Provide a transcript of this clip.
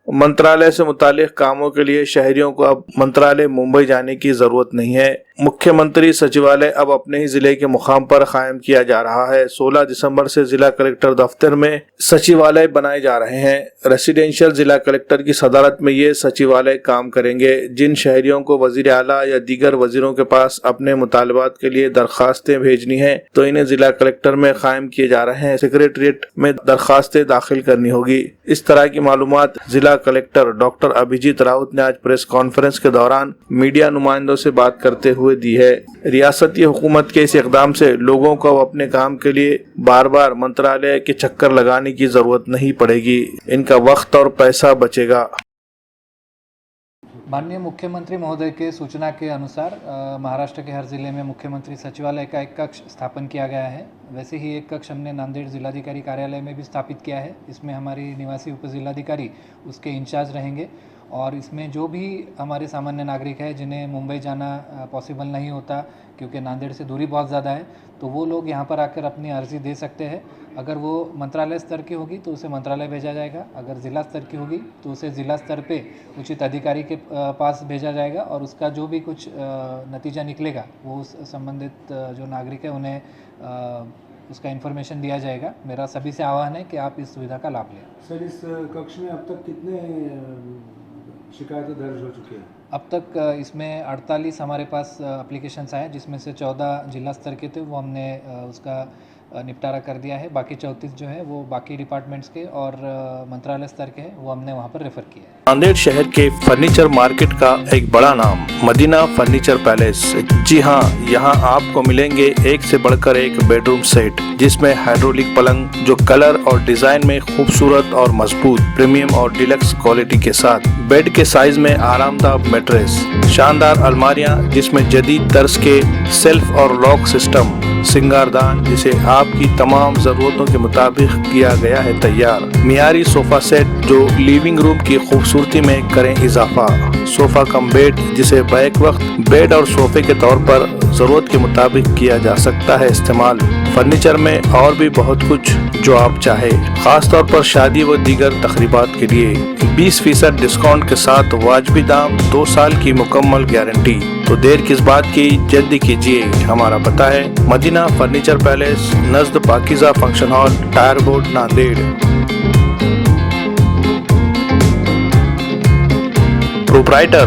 मंत्रालय से मुतालिक कामों के लिए शहरियों को अब मंत्रालय मुंबई जाने की जरूरत नहीं है। मुख्यमंत्री सचिवालय अब अपने ही जिले के मुकाम पर कायम किया जा रहा है। 16 दिसंबर से जिला कलेक्टर दफ्तर में सचिवालय बनाए जा रहे हैं। रेसिडेंशियल जिला कलेक्टर की सदारत में ये सचिवालय काम करेंगे। जिन शहरियों को वजीर आला या दीगर वजीरों के पास अपने मुतालबात के लिए दरखास्तें भेजनी है तो इन्हें जिला कलेक्टर में कायम किए जा रहे हैं। सेक्रेटरीट में दरखास्तें दाखिल करनी होगी। इस तरह की मालूमात जिला कलेक्टर डॉक्टर अभिजीत राउत ने आज प्रेस कॉन्फ्रेंस के दौरान मीडिया नुमाइंदों से बात करते हुए दी है। रियासती हुकूमत के इस इकदाम से लोगों को अपने काम के लिए बार बार मंत्रालय के चक्कर लगाने की जरूरत नहीं पड़ेगी। इनका वक्त और पैसा बचेगा। माननीय मुख्यमंत्री महोदय के सूचना के अनुसार महाराष्ट्र के हर जिले में मुख्यमंत्री सचिवालय का एक कक्ष स्थापन किया गया है। वैसे ही एक कक्ष हमने नांदेड़ जिलाधिकारी कार्यालय में भी स्थापित किया है। इसमें हमारी निवासी उपजिलाधिकारी उसके इंचार्ज रहेंगे और इसमें जो भी हमारे सामान्य नागरिक है जिन्हें मुंबई जाना पॉसिबल नहीं होता क्योंकि नांदेड़ से दूरी बहुत ज़्यादा है तो वो लोग यहाँ पर आकर अपनी अर्ज़ी दे सकते हैं। अगर वो मंत्रालय स्तर की होगी तो उसे मंत्रालय भेजा जाएगा, अगर ज़िला स्तर की होगी तो उसे ज़िला स्तर पे उचित अधिकारी के पास भेजा जाएगा और उसका जो भी कुछ नतीजा निकलेगा वो उस संबंधित जो नागरिक है उन्हें उसका इन्फॉर्मेशन दिया जाएगा। मेरा सभी से आह्वान है कि आप इस सुविधा का लाभ लें। सर, इस कक्ष में अब तक कितने शिकायतें दर्ज हो चुकी हैं? अब तक इसमें 48 हमारे पास एप्लीकेशंस आए जिसमें से 14 जिला स्तर के थे, वो हमने उसका निपटारा कर दिया है। बाकी 34 जो है वो बाकी डिपार्टमेंट्स के और मंत्रालय स्तर के हैं, वो हमने वहाँ पर रेफर किया है। नांदेड़ शहर के फर्नीचर मार्केट का एक बड़ा नाम मदीना फर्नीचर पैलेस। जी हाँ, यहाँ आपको मिलेंगे एक से बढ़कर एक बेडरूम सेट जिसमें हाइड्रोलिक पलंग जो कलर और डिजाइन में खूबसूरत और मजबूत प्रीमियम और डिलक्स क्वालिटी के साथ, बेड के साइज में आरामदायक मैट्रेस, शानदार अलमारियाँ जिसमें जदीद तर्ज के सेल्फ और लॉक सिस्टम, सिंगारदान जिसे आपकी तमाम जरूरतों के मुताबिक किया गया है तैयार, मियारी सोफा सेट जो लिविंग रूम की खूबसूरती में करें इजाफा, सोफा कम बेड जिसे बैक वक्त बेड और सोफे के तौर पर जरूरत के मुताबिक किया जा सकता है इस्तेमाल। फर्नीचर में और भी बहुत कुछ जो आप चाहे, खास तौर पर शादी व दीगर तकरीबात के लिए 20% डिस्काउंट के साथ वाजबी दाम, 2 साल की मुकम्मल गारंटी। तो देर किस बात की, जल्दी कीजिए। हमारा पता है मदीना फर्नीचर पैलेस, नज़द Pakeeza function hall, tyre board, Nanded. Proprietor